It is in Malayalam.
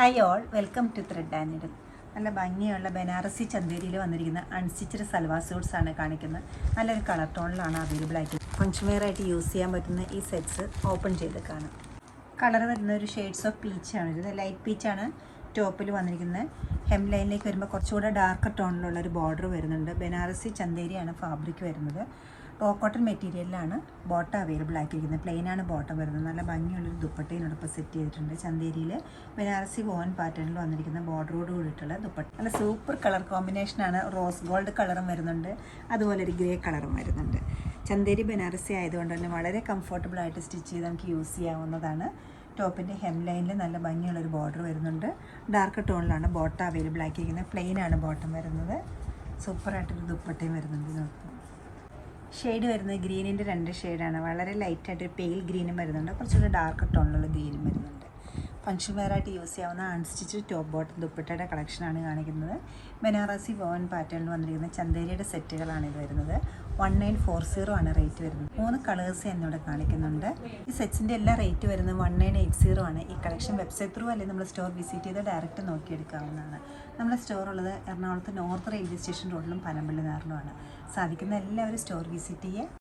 Hi all, welcome to thread and needle. നല്ല ഭംഗിയുള്ള ബനാറസി ചന്തേരിയിൽ വന്നിരിക്കുന്ന അൺസ്റ്റിച്ചഡ് സൽവാർ സ്യൂട്ട്സ് ആണ് കാണിക്കുന്നത്. നല്ലൊരു കളർ ടോണിലാണ് അവൈലബിൾ ആയിട്ട്. ഫങ്ഷൻ വെയർ ആയിട്ട് യൂസ് ചെയ്യാൻ പറ്റുന്ന ഈ സെറ്റ്സ് ഓപ്പൺ ചെയ്ത് കാണാം. കളർ വരുന്ന ഒരു ഷെയ്ഡ്സ് ഓഫ് പീച്ചാണ്. ഇത് ലൈറ്റ് പീച്ചാണ് ടോപ്പിൽ വന്നിരിക്കുന്നത്. ഹെം ലൈനിലേക്ക് വരുമ്പോൾ കുറച്ചുകൂടെ ഡാർക്ക് ടോണിലുള്ള ഒരു ബോർഡർ വരുന്നുണ്ട്. ബനാറസി ചന്തേരിയാണ് ഫാബ്രിക് വരുന്നത്. റോ കോട്ടൺ മെറ്റീരിയലിലാണ് ബോട്ടം അവൈലബിൾ ആക്കിയിരിക്കുന്നത്. പ്ലെയിനാണ് ബോട്ടം വരുന്നത്. നല്ല ഭംഗിയുള്ളൊരു ദുപ്പട്ടയിനോടൊപ്പം സെറ്റ് ചെയ്തിട്ടുണ്ട്. ചന്തേരിയിൽ ബനാറസി വോൺ പാറ്റേണിൽ വന്നിരിക്കുന്ന ബോർഡറോട് കൂടിയിട്ടുള്ള ദുപ്പട്ട. നല്ല സൂപ്പർ കളർ കോമ്പിനേഷനാണ്. റോസ് ഗോൾഡ് കളറും വരുന്നുണ്ട്, അതുപോലെ ഒരു ഗ്രേ കളറും വരുന്നുണ്ട്. ചന്തേരി ബനാറസി ആയതുകൊണ്ട് തന്നെ വളരെ കംഫർട്ടബിളായിട്ട് സ്റ്റിച്ച് ചെയ്ത് നമുക്ക് യൂസ് ചെയ്യാവുന്നതാണ്. ടോപ്പിൻ്റെ ഹെം ലൈനിൽ നല്ല ഭംഗിയുള്ളൊരു ബോർഡർ വരുന്നുണ്ട്. ഡാർക്ക് ടോണിലാണ് ബോട്ടം അവൈലബിൾ ആക്കിയിരിക്കുന്നത്. പ്ലെയിനാണ് ബോട്ടം വരുന്നത്. സൂപ്പറായിട്ടൊരു ദുപ്പട്ടയും വരുന്നുണ്ട്. നോക്കും ഷെയ്ഡ് വരുന്നത് ഗ്രീനിൻ്റെ 2 ഷെയ്ഡാണ്. വളരെ ലൈറ്റായിട്ടൊരു പെയിൽ ഗ്രീനും വരുന്നുണ്ട്, കുറച്ചുകൂടി ഡാർക്ക് ടോണിലുള്ള ഗ്രീനും വരുന്നുണ്ട്. ഫങ്ഷൻ വെയറായിട്ട് യൂസ് ചെയ്യാവുന്ന അൺസ്റ്റിച്ചഡ് ടോപ്പ് ബോട്ടം ദുപ്പട്ടയുടെ കളക്ഷനാണ് കാണിക്കുന്നത്. ബനാറസി വോൺ പാറ്റേണിൽ വന്നിരിക്കുന്ന ചന്തേരിയുടെ സെറ്റുകളാണ് ഇത് വരുന്നത്. 1940 ആണ് റേറ്റ് വരുന്നത്. 3 കളേഴ്സ് എന്നിവിടെ കാണിക്കുന്നുണ്ട്. ഈ സെറ്റ്സിൻ്റെ എല്ലാ റേറ്റ് വരുന്നത് 1980 ആണ്. ഈ കളക്ഷൻ വെബ്സൈറ്റ് ത്രൂ അല്ലെങ്കിൽ നമ്മൾ സ്റ്റോർ വിസിറ്റ് ചെയ്ത് ഡയറക്റ്റ് നോക്കിയെടുക്കാവുന്നതാണ്. നമ്മുടെ സ്റ്റോർ ഉള്ളത് എറണാകുളത്ത് നോർത്ത് റെയിൽവേ സ്റ്റേഷൻ റോഡിലും പനമ്പള്ളി നാറിലുമാണ്. സാധിക്കുന്ന എല്ലാവരും സ്റ്റോർ വിസിറ്റ് ചെയ്യുക.